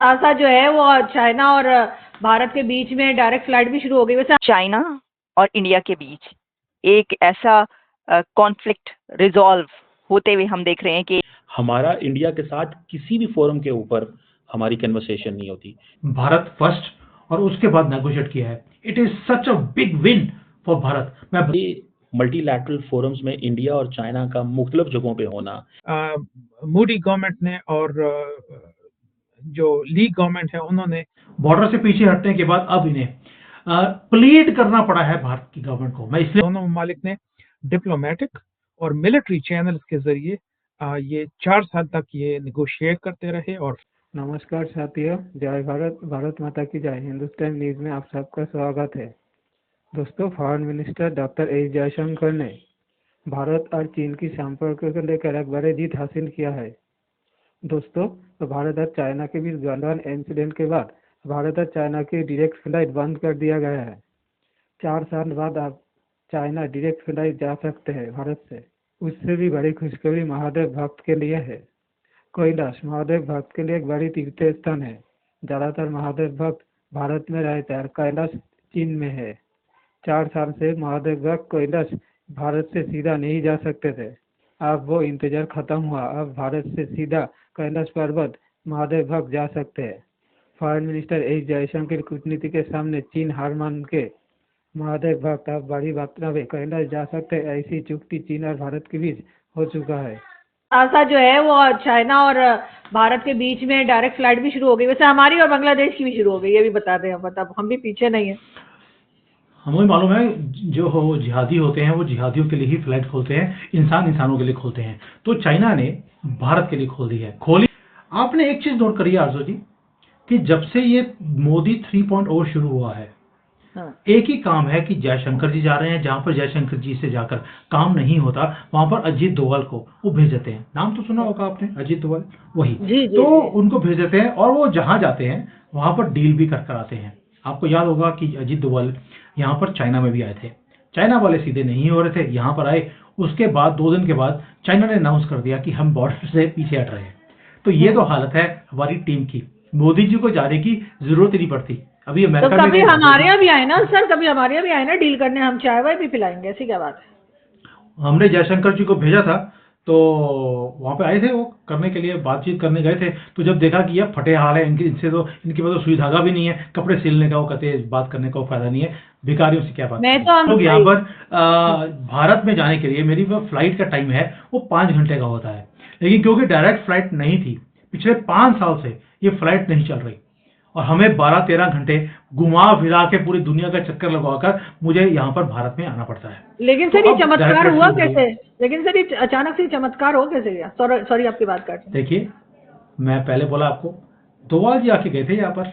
ऐसा जो है वो चाइना और भारत के बीच में डायरेक्ट फ्लाइट भी शुरू हो गई वैसे। चाइना और इंडिया के बीच एक ऐसा कॉन्फ्लिक्ट रिजॉल्व होते हुए हम देख रहे हैं कि हमारा इंडिया के साथ किसी भी फोरम के ऊपर हमारी कन्वर्सेशन नहीं होती। भारत फर्स्ट और उसके बाद नेगोशिएट किया है। It is such a big win for Bharat. मैं मल्टीलैटरल फोरम्स में इंडिया और चाइना का मुख्तलिफ जगहों पे होना, मोदी गवर्नमेंट ने और जो लीग गवर्नमेंट है उन्होंने बॉर्डर से पीछे हटने के बाद अब इन्हें प्लीड करना पड़ा है भारत की गवर्नमेंट को। मैं इसलिए दोनों ममालिक ने डिप्लोमेटिक और मिलिट्री चैनल्स के जरिए ये 4 साल तक ये निगोशिएट करते रहे। और नमस्कार साथियों, जय भारत, भारत माता की जय। हिंदुस्तान न्यूज में आप सबका स्वागत है। दोस्तों, foreign minister doctor S Jaishankar ने भारत और चीन की संपर्क को लेकर एक बड़ी जीत हासिल किया है। दोस्तों, तो भारत और चाइना के बीच गलवान इंसिडेंट के बाद भारत और चाइना की डायरेक्ट फ्लाइट बंद कर दिया गया है। 4 साल बाद आप चाइना डायरेक्ट फ्लाइट जा सकते हैं भारत से। उससे भी बड़ी खुशखबरी महादेव भक्त के लिए है। कैलाश महादेव भक्त के लिए एक बड़ी तीर्थ स्थान है। ज्यादातर महादेव भक्त भारत में रहते हैं और कैलाश चीन में है। 4 साल से महादेव भक्त कैलाश भारत से सीधा नहीं जा सकते थे। अब वो इंतजार खत्म हुआ। अब भारत से सीधा कैलाश पर्वत महादेव भक्त जा सकते हैं। फॉरेन मिनिस्टर एस जयशंकर की कूटनीति के सामने चीन हार मान के महादेव भक्त अब बड़ी मात्रा में कैलाश जा सकते हैं। ऐसी चुक्ति चीन और भारत के बीच हो चुका है। ऐसा जो है वो चाइना और भारत के बीच में डायरेक्ट फ्लाइट भी शुरू हो गई वैसे। हमारी और बांग्लादेश की भी शुरू हो गई, ये भी बता दें हम, मतलब हम भी पीछे नहीं है। हमें मालूम है जो हो जिहादी होते हैं वो जिहादियों के लिए ही फ्लाइट खोलते हैं, इंसान इंसानों के लिए खोलते हैं। तो चाइना ने भारत के लिए खोल दी है। खोली। आपने एक चीज नोट करी है आरजू जी कि जब से ये मोदी 3.0 शुरू हुआ है, हाँ। एक ही काम है कि जयशंकर जी जा रहे हैं। जहां पर जयशंकर जी से जाकर काम नहीं होता वहां पर अजीत डोभाल को वो भेज देते हैं। नाम तो सुना होगा आपने, अजीत डोभाल, वही। जी, जी, तो जी। उनको भेज देते हैं और वो जहां जाते हैं वहां पर डील भी कर आते हैं। आपको याद होगा कि अजीत डोभाल यहाँ पर चाइना में भी आए थे। चाइना वाले सीधे नहीं हो रहे थे, यहाँ पर आए। उसके बाद 2 दिन के बाद चाइना ने अनाउंस कर दिया कि हम बॉर्डर से पीछे हट रहे हैं। तो ये तो हालत है हमारी टीम की। मोदी जी को जाने की जरूरत ही नहीं पड़ती। अभी तो अमेरिका कभी में हमारे यहाँ भी आए ना सर, कभी हमारे यहाँ भी आए ना डील करने, हम चाय वाय भी पिलाएंगे, ऐसी क्या बात है। हमने जयशंकर जी को भेजा था तो वहां पे आए थे, वो करने के लिए बातचीत करने गए थे। तो जब देखा कि यह फटे हाल है इनके, इनसे तो इनके पास तो सुई धागा भी नहीं है कपड़े सिलने का, वो कहते हैं बात करने का फायदा नहीं है, भिखारियों से क्या बात। मैं तो लोग यहाँ पर भारत में जाने के लिए मेरी फ्लाइट का टाइम है वो 5 घंटे का होता है। लेकिन क्योंकि डायरेक्ट फ्लाइट नहीं थी, पिछले 5 साल से ये फ्लाइट नहीं चल रही और हमें 12-13 घंटे घुमा फिरा के पूरी दुनिया का चक्कर लगवाकर मुझे यहाँ पर भारत में आना पड़ता है। लेकिन सर तो ये अब चमत्कार डायरेक्ट हुआ फ्लाइट कैसे? लेकिन सर ये अचानक से चमत्कार हो कैसे गया? सॉरी आपकी बात काट रही हूँ। देखिए, मैं पहले बोला आपको, डोभाल जी आके गए थे यहाँ पर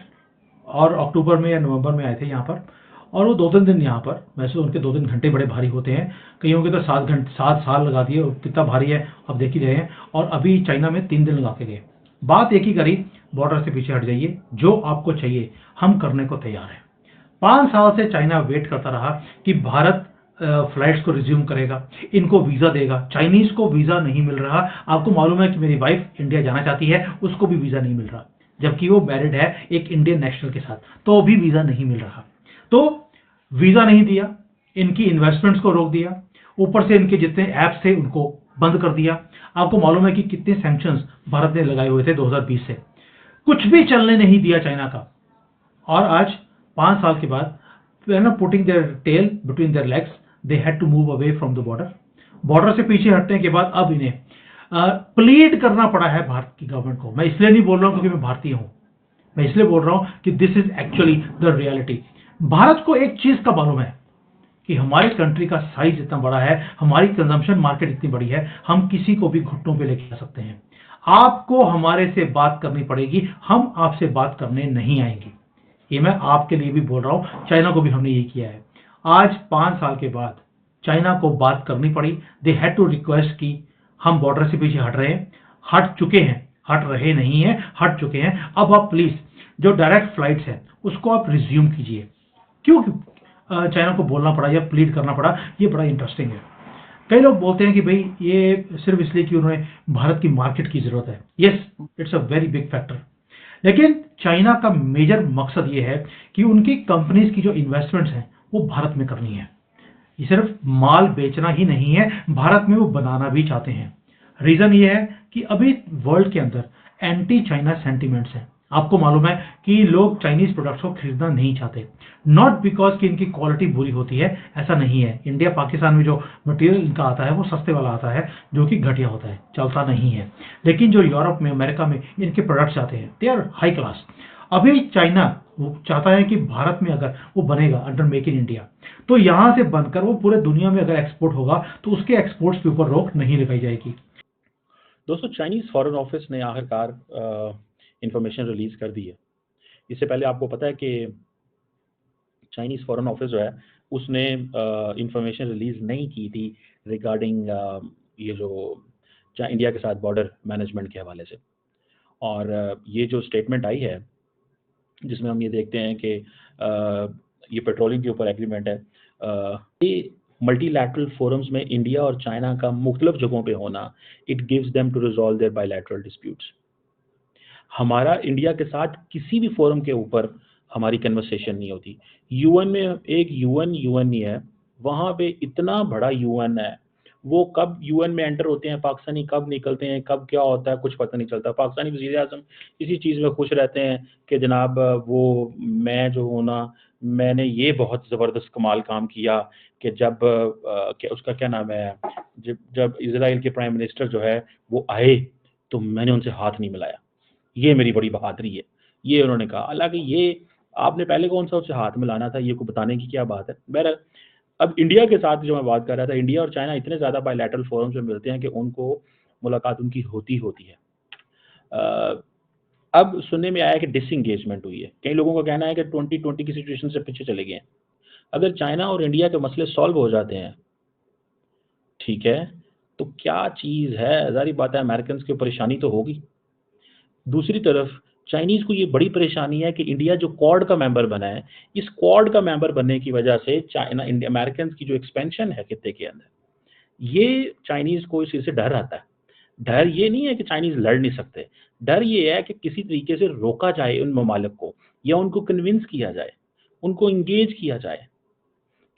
और अक्टूबर में या नवंबर में आए थे यहाँ पर। और वो 2-3 दिन यहाँ पर, वैसे उनके 2-3 घंटे बड़े भारी होते हैं, कईयों के तो 7 साल लगा दिए। कितना भारी है अब देख ही रहे हैं। और अभी चाइना में 3 दिन लगा के गए। बात एक ही करी, बॉर्डर से पीछे हट जाइए, जो आपको चाहिए हम करने को तैयार हैं। 5 साल से चाइना वेट करता रहा कि भारत फ्लाइट्स को रिज्यूम करेगा, इनको वीजा देगा। चाइनीज को वीजा नहीं मिल रहा। आपको मालूम है कि मेरी वाइफ इंडिया जाना चाहती है, उसको भी वीजा नहीं मिल रहा, जबकि वो मैरिड है एक इंडियन नेशनल के साथ, तो भी वीजा नहीं मिल रहा। तो वीजा नहीं दिया, इनकी इन्वेस्टमेंट्स को रोक दिया, ऊपर से इनके जितने ऐप्स थे उनको बंद कर दिया। आपको मालूम है कि कितने सैंक्शंस भारत ने लगाए हुए थे 2020 से, कुछ भी चलने नहीं दिया चाइना का। और आज 5 साल के बाद putting their tail between their legs, they had to move away from the border. Border से पीछे हटने के बाद अब इन्हें प्लीड करना पड़ा है भारत की गवर्नमेंट को। मैं इसलिए नहीं बोल रहा हूं क्योंकि मैं भारतीय हूं, मैं इसलिए बोल रहा हूं कि this is actually the reality. Bharat को एक चीज का मालूम है कि हमारी कंट्री का साइज इतना बड़ा है, हमारी कंजम्पशन मार्केट इतनी बड़ी है, हम किसी को भी घुटनों पे लेके आ सकते हैं। आपको हमारे से बात करनी पड़ेगी, हम आपसे बात करने नहीं आएंगे। ये मैं आपके लिए भी बोल रहा हूं, चाइना को भी हमने ये किया है। आज 5 साल के बाद चाइना को बात करनी पड़ी। दे हैड टू रिक्वेस्ट कि हम बॉर्डर से पीछे हट रहे हैं, हट चुके हैं, हट रहे नहीं हैं, हट चुके हैं। अब आप प्लीज जो डायरेक्ट फ्लाइट्स हैं उसको आप रिज्यूम कीजिए। क्यों चाइना को बोलना पड़ा या प्लीड करना पड़ा, ये बड़ा इंटरेस्टिंग है। कई लोग बोलते हैं कि भाई ये सिर्फ इसलिए कि उन्होंने भारत की मार्केट की जरूरत है। Yes, it's a very big factor. लेकिन चाइना का मेजर मकसद ये है कि उनकी कंपनीज की जो इन्वेस्टमेंट्स हैं वो भारत में करनी है। ये सिर्फ माल बेचना ही नहीं है, भारत में वो बनाना भी चाहते हैं। रीजन ये है कि अभी वर्ल्ड के अंदर एंटी चाइना सेंटिमेंट्स हैं। आपको मालूम है कि लोग चाइनीज प्रोडक्ट्स को खरीदना नहीं चाहते, नॉट बिकॉज कि इनकी क्वालिटी बुरी होती है, ऐसा नहीं है। इंडिया पाकिस्तान में जो मटेरियल इनका आता है वो सस्ते वाला आता है, जो कि घटिया होता है, चलता नहीं है। लेकिन जो यूरोप में, अमेरिका में इनके प्रोडक्ट्स आते हैं, दे आर हाई क्लास। अभी चाइना वो चाहता है कि भारत में अगर वो बनेगा अंडर मेक इन इंडिया, तो यहां से बनकर वो पूरे दुनिया में अगर एक्सपोर्ट होगा तो उसके एक्सपोर्ट्स के ऊपर रोक नहीं लगाई जाएगी। दोस्तों, चाइनीज फॉरेन ऑफिस ने आखिरकार इंफॉर्मेशन रिलीज कर दी है। इससे पहले आपको पता है कि चाइनीज फॉरेन ऑफिस जो है उसने इंफॉर्मेशन रिलीज नहीं की थी रिगार्डिंग ये जो इंडिया के साथ बॉर्डर मैनेजमेंट के हवाले से। और ये जो स्टेटमेंट आई है जिसमें हम ये देखते हैं कि ये पेट्रोलिंग के ऊपर एग्रीमेंट है, ये मल्टीलैटरल फोरम्स में इंडिया और चाइना का मुख्तलिफ जगहों पे होना, it gives them to resolve their bilateral disputes. हमारा इंडिया के साथ किसी भी फोरम के ऊपर हमारी कन्वर्सेशन नहीं होती। यूएन में एक यूएन नहीं है, वहाँ पे इतना बड़ा यूएन है, वो कब यूएन में एंटर होते हैं पाकिस्तानी, कब निकलते हैं, कब क्या होता है, कुछ पता नहीं चलता। पाकिस्तानी वज़ीर आज़म इसी चीज़ में खुश रहते हैं कि जनाब वो मैं जो हूँ ना, मैंने ये बहुत ज़बरदस्त कमाल काम किया कि जब उसका क्या नाम है, जब इजराइल के प्राइम मिनिस्टर जो है वो आए तो मैंने उनसे हाथ नहीं मिलाया, ये मेरी बड़ी बहादुरी है, ये उन्होंने कहा। हालांकि ये आपने पहले कौन सा उससे हाथ मिलाना था, ये को बताने की क्या बात है। बहरहाल अब इंडिया के साथ जो मैं बात कर रहा था, इंडिया और चाइना इतने ज़्यादा बायलैटरल फोरम्स में मिलते हैं कि उनको मुलाकात उनकी होती है। अब सुनने में आया कि डिसएंगेजमेंट हुई है। कई लोगों का कहना है कि 2020 की सिचुएशन से पीछे चले गए हैं। अगर चाइना और इंडिया के मसले सॉल्व हो जाते हैं, ठीक है, तो क्या चीज़ है, ज़ाहिर बात है अमेरिकन की परेशानी तो होगी। दूसरी तरफ चाइनीज़ को ये बड़ी परेशानी है कि इंडिया जो क्वाड का मेंबर बना है, इस क्वाड का मेंबर बनने की वजह से चाइना इंडिया अमेरिकन की जो एक्सपेंशन है खित्ते के अंदर, ये चाइनीज़ को इस चीज़ से डर आता है। डर ये नहीं है कि चाइनीज़ लड़ नहीं सकते, डर ये है कि किसी तरीके से रोका जाए उन ममालिक को, या उनको कन्विंस किया जाए, उनको इंगेज किया जाए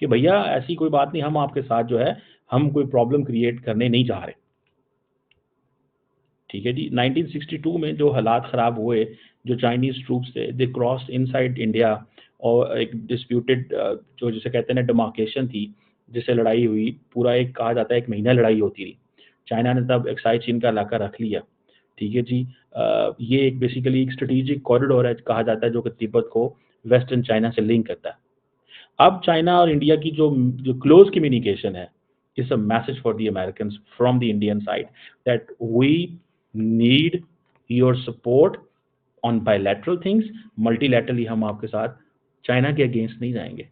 कि भैया ऐसी कोई बात नहीं, हम आपके साथ जो है हम कोई प्रॉब्लम क्रिएट करने नहीं जा रहे। ठीक है जी। 1962 में जो हालात ख़राब हुए, जो चाइनीज़ ट्रूप्स थे दे क्रॉस्ड इनसाइड इंडिया, और एक डिस्प्यूटेड जो जिसे कहते हैं ना डिमार्केशन थी, जिससे लड़ाई हुई, पूरा एक कहा जाता है 1 महीना लड़ाई होती रही। चाइना ने तब एक्साई चीन का इलाका रख लिया। ठीक है जी। ये एक बेसिकली एक स्ट्रेटेजिक कॉरिडोर है कहा जाता है, जो कि तिब्बत को वेस्टर्न चाइना से लिंक करता है। अब चाइना और इंडिया की जो क्लोज कम्युनिकेशन है, is a message for the Americans from the Indian side that we need your support on bilateral things. Multilaterally हम आपके साथ चाइना के अगेंस्ट नहीं जाएंगे,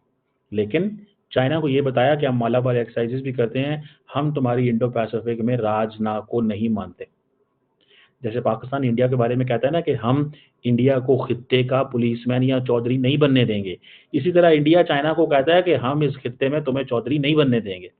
लेकिन चाइना को ये बताया कि हम मालाबार एक्सरसाइजेस भी करते हैं, हम तुम्हारी इंडो पैसिफिक में राजना को नहीं मानते। जैसे पाकिस्तान इंडिया के बारे में कहता है ना कि हम इंडिया को खित्ते का पुलिसमैन या चौधरी नहीं बनने देंगे, इसी तरह इंडिया चाइना को कहता है कि हम इस खित्ते में तुम्हें चौधरी नहीं बनने देंगे।